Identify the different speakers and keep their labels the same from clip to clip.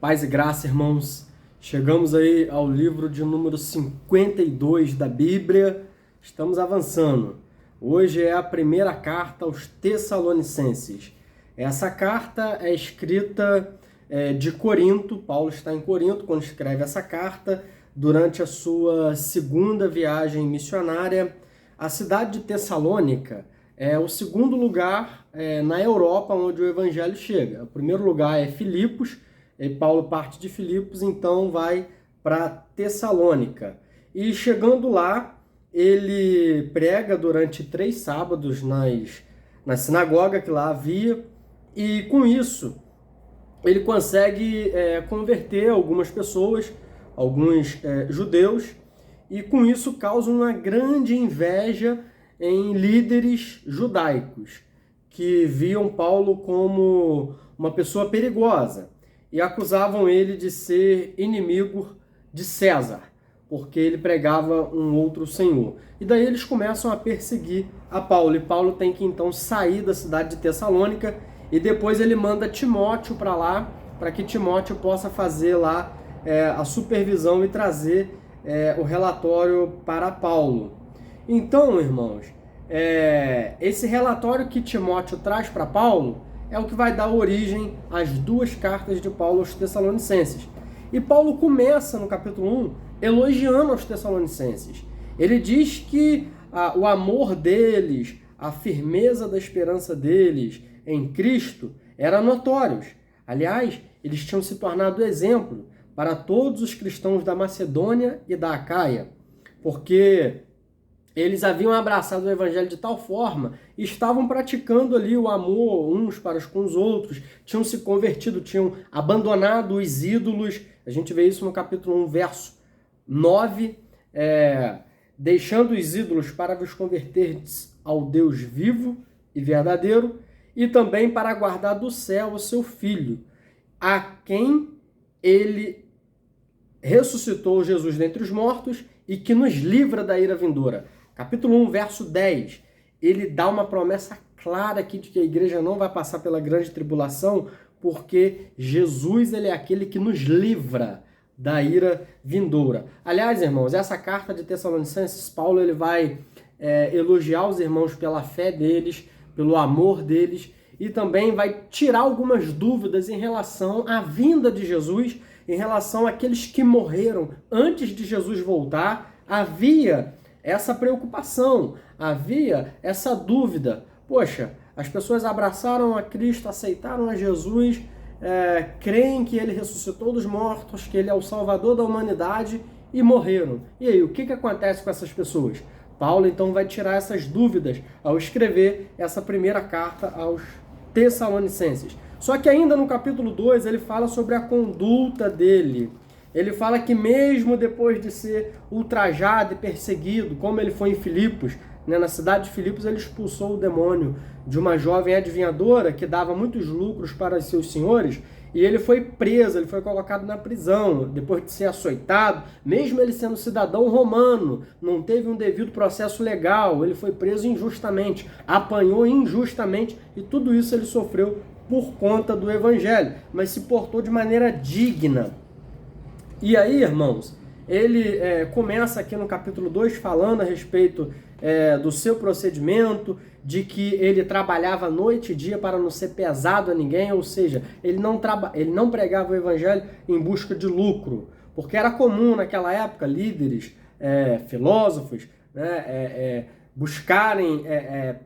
Speaker 1: Paz e graça, irmãos. Chegamos aí ao livro de número 52 da Bíblia. Estamos avançando. Hoje é a primeira carta aos Tessalonicenses. Essa carta é escrita de Corinto. Paulo está em Corinto quando escreve essa carta, durante a sua segunda viagem missionária. A cidade de Tessalônica é o segundo lugar na Europa onde o evangelho chega. O primeiro lugar é Filipos, e Paulo parte de Filipos, então vai para Tessalônica. E chegando lá, ele prega durante 3 sábados na sinagoga que lá havia, e com isso ele consegue converter algumas pessoas, alguns judeus, e com isso causa uma grande inveja em líderes judaicos, que viam Paulo como uma pessoa perigosa e acusavam ele de ser inimigo de César, porque ele pregava um outro senhor. E daí eles começam a perseguir a Paulo, e Paulo tem que então sair da cidade de Tessalônica, e depois ele manda Timóteo para lá, para que Timóteo possa fazer lá a supervisão e trazer o relatório para Paulo. Então, irmãos, esse relatório que Timóteo traz para Paulo é o que vai dar origem às 2 cartas de Paulo aos Tessalonicenses. E Paulo começa no capítulo 1 elogiando aos Tessalonicenses. Ele diz que o amor deles, a firmeza da esperança deles em Cristo era notórios. Aliás, eles tinham se tornado exemplo para todos os cristãos da Macedônia e da Acaia, porque eles haviam abraçado o evangelho de tal forma e estavam praticando ali o amor uns para com os outros, tinham se convertido, tinham abandonado os ídolos. A gente vê isso no capítulo 1, verso 9, deixando os ídolos para vos converterdes ao Deus vivo e verdadeiro, e também para guardar do céu o seu Filho, a quem ele ressuscitou, Jesus dentre os mortos, e que nos livra da ira vindoura. Capítulo 1, verso 10, ele dá uma promessa clara aqui de que a igreja não vai passar pela grande tribulação, porque Jesus ele é aquele que nos livra da ira vindoura. Aliás, irmãos, essa carta de Tessalonicenses, Paulo ele vai elogiar os irmãos pela fé deles, pelo amor deles, e também vai tirar algumas dúvidas em relação à vinda de Jesus, em relação àqueles que morreram antes de Jesus voltar. Havia essa preocupação, havia essa dúvida. Poxa, as pessoas abraçaram a Cristo, aceitaram a Jesus, creem que ele ressuscitou dos mortos, que ele é o Salvador da humanidade, e morreram. E aí, o que acontece com essas pessoas? Paulo então vai tirar essas dúvidas ao escrever essa primeira carta aos Tessalonicenses. Só que ainda no capítulo 2 ele fala sobre a conduta dele. Ele fala que mesmo depois de ser ultrajado e perseguido, como ele foi em Filipos, na cidade de Filipos ele expulsou o demônio de uma jovem adivinhadora que dava muitos lucros para seus senhores, e ele foi preso, ele foi colocado na prisão, depois de ser açoitado, mesmo ele sendo cidadão romano, não teve um devido processo legal, ele foi preso injustamente, apanhou injustamente, e tudo isso ele sofreu por conta do evangelho, mas se portou de maneira digna. E aí, irmãos, ele começa aqui no capítulo 2 falando a respeito do seu procedimento, de que ele trabalhava noite e dia para não ser pesado a ninguém, ou seja, ele não pregava o evangelho em busca de lucro, porque era comum naquela época líderes, filósofos, buscarem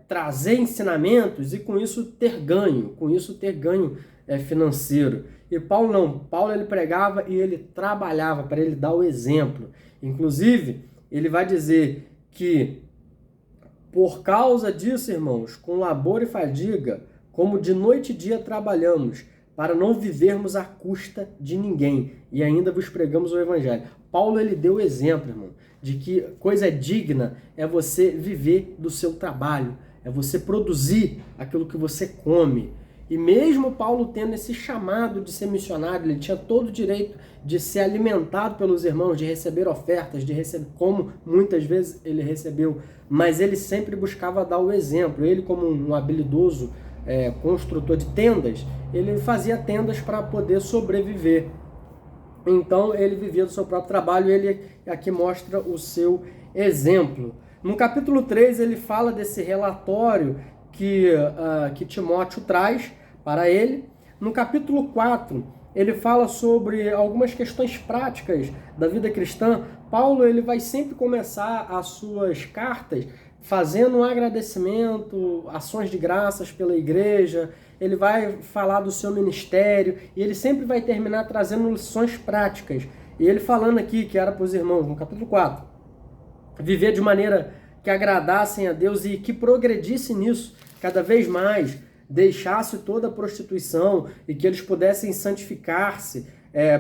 Speaker 1: trazer ensinamentos e com isso ter ganho, financeiro. E Paulo não, Paulo ele pregava e ele trabalhava para ele dar o exemplo. Inclusive, ele vai dizer que por causa disso, irmãos, com labor e fadiga, como de noite e dia trabalhamos, para não vivermos à custa de ninguém, e ainda vos pregamos o evangelho. Paulo ele deu o exemplo, irmão, de que coisa digna é você viver do seu trabalho, é você produzir aquilo que você come. E mesmo Paulo tendo esse chamado de ser missionário, ele tinha todo o direito de ser alimentado pelos irmãos, de receber ofertas, de receber, como muitas vezes ele recebeu, mas ele sempre buscava dar o exemplo. Ele, como um habilidoso construtor de tendas, ele fazia tendas para poder sobreviver. Então ele vivia do seu próprio trabalho e ele aqui mostra o seu exemplo. No capítulo 3 ele fala desse relatório que Timóteo traz para ele. No capítulo 4 ele fala sobre algumas questões práticas da vida cristã. Paulo ele vai sempre começar as suas cartas fazendo um agradecimento, ações de graças pela igreja. Ele vai falar do seu ministério e ele sempre vai terminar trazendo lições práticas. E ele falando aqui que era para os irmãos, no capítulo 4, viver de maneira que agradassem a Deus e que progredisse nisso cada vez mais, deixasse toda a prostituição e que eles pudessem santificar-se,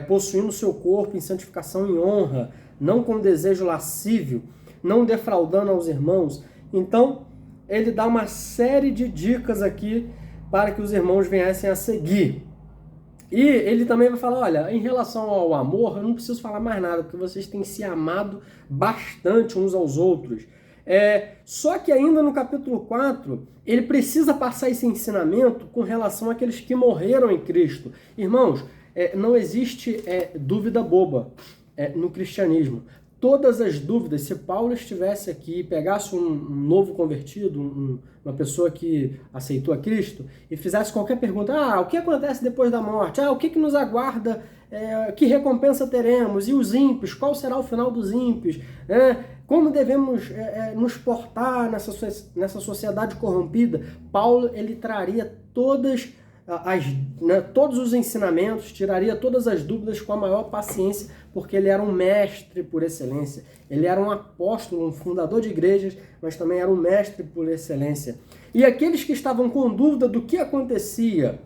Speaker 1: possuindo o seu corpo em santificação e honra, não com desejo lascívio, não defraudando aos irmãos. Então, ele dá uma série de dicas aqui para que os irmãos viessem a seguir. E ele também vai falar, olha, em relação ao amor, eu não preciso falar mais nada, porque vocês têm se amado bastante uns aos outros. Só que ainda no capítulo 4, ele precisa passar esse ensinamento com relação àqueles que morreram em Cristo. Irmãos, não existe dúvida boba no cristianismo. Todas as dúvidas, se Paulo estivesse aqui, pegasse um novo convertido, uma pessoa que aceitou a Cristo, e fizesse qualquer pergunta, o que acontece depois da morte? O que nos aguarda? Que recompensa teremos? E os ímpios? Qual será o final dos ímpios? Como devemos nos portar nessa sociedade corrompida? Paulo ele traria todos os ensinamentos, tiraria todas as dúvidas com a maior paciência, porque ele era um mestre por excelência. Ele era um apóstolo, um fundador de igrejas, mas também era um mestre por excelência. E aqueles que estavam com dúvida do que acontecia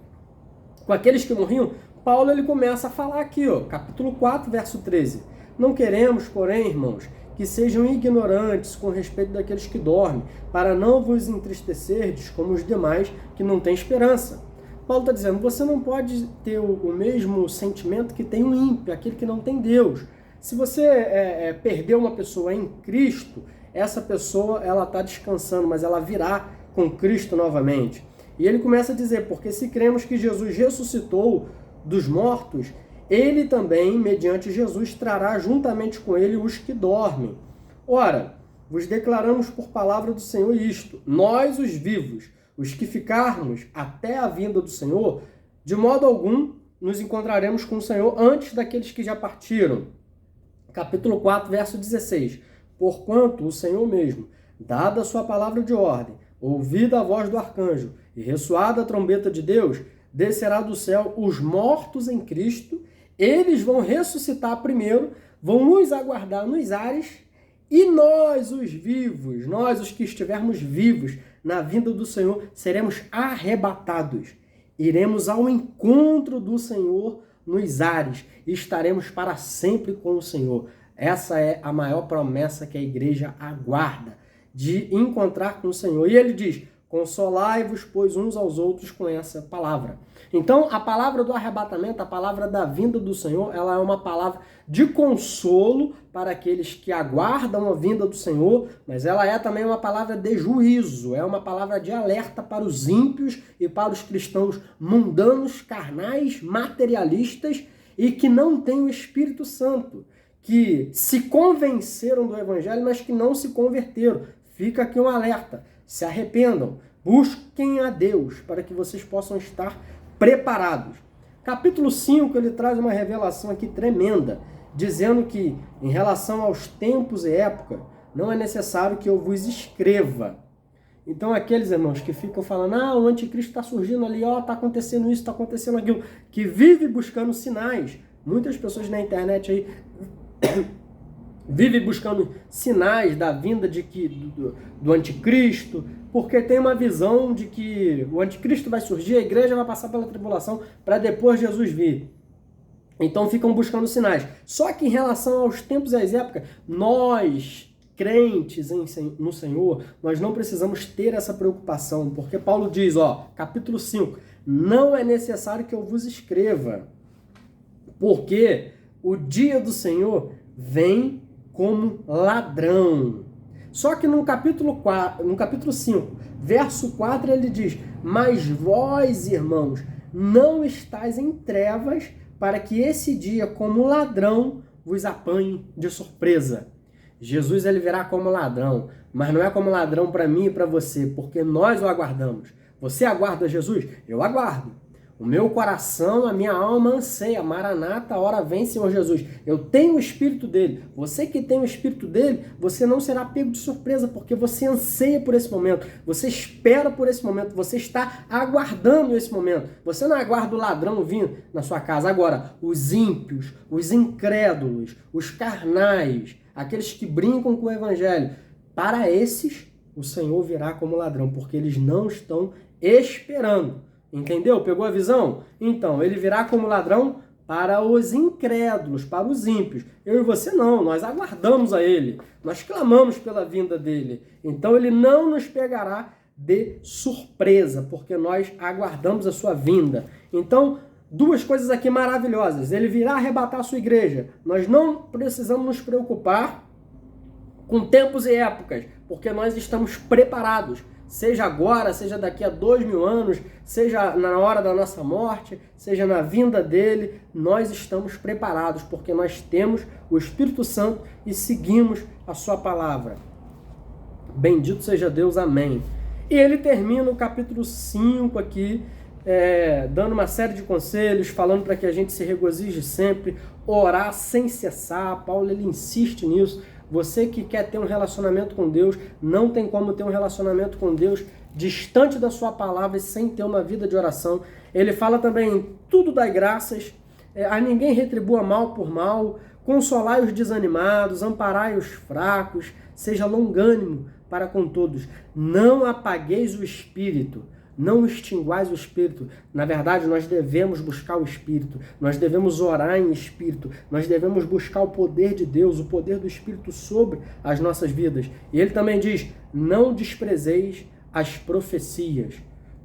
Speaker 1: com aqueles que morriam, Paulo ele começa a falar aqui, capítulo 4, verso 13. Não queremos, porém, irmãos, que sejam ignorantes com respeito daqueles que dormem, para não vos entristecerdes como os demais que não têm esperança. Paulo está dizendo, você não pode ter o mesmo sentimento que tem um ímpio, aquele que não tem Deus. Se você perder uma pessoa em Cristo, essa pessoa ela está descansando, mas ela virá com Cristo novamente. E ele começa a dizer, porque se cremos que Jesus ressuscitou dos mortos, ele também, mediante Jesus, trará juntamente com ele os que dormem. Ora, vos declaramos por palavra do Senhor isto, nós os vivos, os que ficarmos até a vinda do Senhor, de modo algum nos encontraremos com o Senhor antes daqueles que já partiram. Capítulo 4, verso 16. Porquanto o Senhor mesmo, dada a sua palavra de ordem, ouvida a voz do arcanjo e ressoada a trombeta de Deus, descerá do céu os mortos em Cristo, eles vão ressuscitar primeiro, vão nos aguardar nos ares, e nós, os vivos, nós, os que estivermos vivos, na vinda do Senhor, seremos arrebatados. Iremos ao encontro do Senhor nos ares e estaremos para sempre com o Senhor. Essa é a maior promessa que a igreja aguarda, de encontrar com o Senhor. E ele diz, consolai-vos, pois, uns aos outros com essa palavra. Então, a palavra do arrebatamento, a palavra da vinda do Senhor, ela é uma palavra de consolo para aqueles que aguardam a vinda do Senhor, mas ela é também uma palavra de juízo, é uma palavra de alerta para os ímpios e para os cristãos mundanos, carnais, materialistas e que não têm o Espírito Santo, que se convenceram do Evangelho, mas que não se converteram. Fica aqui um alerta. Se arrependam, busquem a Deus para que vocês possam estar preparados. Capítulo 5, ele traz uma revelação aqui tremenda, dizendo que, em relação aos tempos e época, não é necessário que eu vos escreva. Então, aqueles irmãos que ficam falando, o anticristo está surgindo ali, está acontecendo isso, está acontecendo aquilo, que vive buscando sinais. Muitas pessoas na internet aí vive buscando sinais da vinda do anticristo, porque tem uma visão de que o anticristo vai surgir, a igreja vai passar pela tribulação para depois Jesus vir. Então ficam buscando sinais. Só que em relação aos tempos e às épocas, nós, crentes no Senhor, nós não precisamos ter essa preocupação, porque Paulo diz, capítulo 5, não é necessário que eu vos escreva, porque o dia do Senhor vem como ladrão. Só que no capítulo 5, verso 4, ele diz, mas vós, irmãos, não estáis em trevas para que esse dia, como ladrão, vos apanhe de surpresa. Jesus, ele virá como ladrão, mas não é como ladrão para mim e para você, porque nós o aguardamos. Você aguarda Jesus? Eu aguardo. O meu coração, a minha alma anseia. Maranata, hora vem, Senhor Jesus. Eu tenho o Espírito dele. Você que tem o Espírito dele, você não será pego de surpresa, porque você anseia por esse momento. Você espera por esse momento. Você está aguardando esse momento. Você não aguarda o ladrão vindo na sua casa. Agora, os ímpios, os incrédulos, os carnais, aqueles que brincam com o evangelho, para esses, o Senhor virá como ladrão, porque eles não estão esperando. Entendeu? Pegou a visão? Então, ele virá como ladrão para os incrédulos, para os ímpios. Eu e você não, nós aguardamos a ele, nós clamamos pela vinda dele. Então, ele não nos pegará de surpresa, porque nós aguardamos a sua vinda. Então, duas coisas aqui maravilhosas. Ele virá arrebatar a sua igreja. Nós não precisamos nos preocupar com tempos e épocas, porque nós estamos preparados. Seja agora, seja daqui a 2000 anos, seja na hora da nossa morte, seja na vinda dele, nós estamos preparados, porque nós temos o Espírito Santo e seguimos a sua palavra. Bendito seja Deus, amém. E ele termina o capítulo 5 aqui, dando uma série de conselhos, falando para que a gente se regozije sempre, orar sem cessar. Paulo, ele insiste nisso. Você que quer ter um relacionamento com Deus, não tem como ter um relacionamento com Deus distante da sua palavra e sem ter uma vida de oração. Ele fala também, tudo dai graças, a ninguém retribua mal por mal, consolai os desanimados, amparai os fracos, seja longânimo para com todos. Não apagueis o espírito. Não extinguais o Espírito. Na verdade, nós devemos buscar o Espírito. Nós devemos orar em Espírito. Nós devemos buscar o poder de Deus, o poder do Espírito sobre as nossas vidas. E ele também diz, não desprezeis as profecias,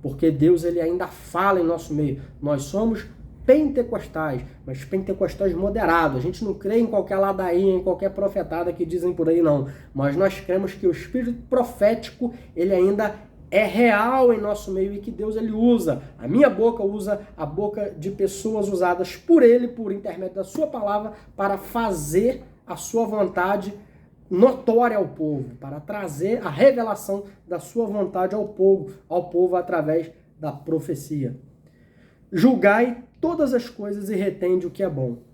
Speaker 1: porque Deus, ele ainda fala em nosso meio. Nós somos pentecostais, mas pentecostais moderados. A gente não crê em qualquer ladainha, em qualquer profetada que dizem por aí, não. Mas nós cremos que o Espírito profético, ele ainda é real em nosso meio e que Deus, ele usa. A minha boca usa a boca de pessoas usadas por ele, por intermédio da sua palavra, para fazer a sua vontade notória ao povo, para trazer a revelação da sua vontade ao povo através da profecia. Julgai todas as coisas e retende o que é bom.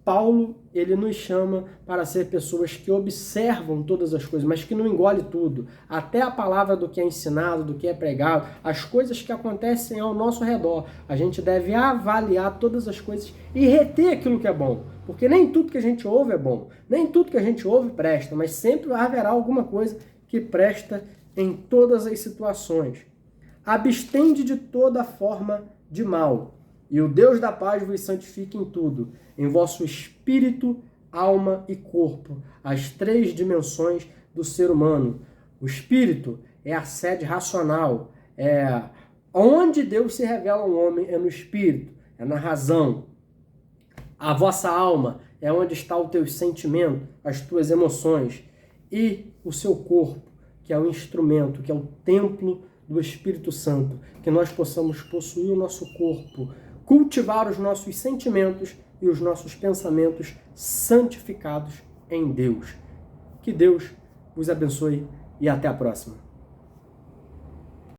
Speaker 1: Paulo, ele nos chama para ser pessoas que observam todas as coisas, mas que não engole tudo. Até a palavra do que é ensinado, do que é pregado, as coisas que acontecem ao nosso redor. A gente deve avaliar todas as coisas e reter aquilo que é bom. Porque nem tudo que a gente ouve é bom. Nem tudo que a gente ouve presta, mas sempre haverá alguma coisa que presta em todas as situações. Abstende de toda forma de mal. E o Deus da paz vos santifique em tudo, em vosso espírito, alma e corpo, as três dimensões do ser humano. O espírito é a sede racional, onde Deus se revela ao homem é no espírito, é na razão. A vossa alma é onde está o teu sentimento, as tuas emoções. E o seu corpo, que é o instrumento, que é o templo do Espírito Santo, que nós possamos possuir o nosso corpo, cultivar os nossos sentimentos e os nossos pensamentos santificados em Deus. Que Deus vos abençoe e até a próxima.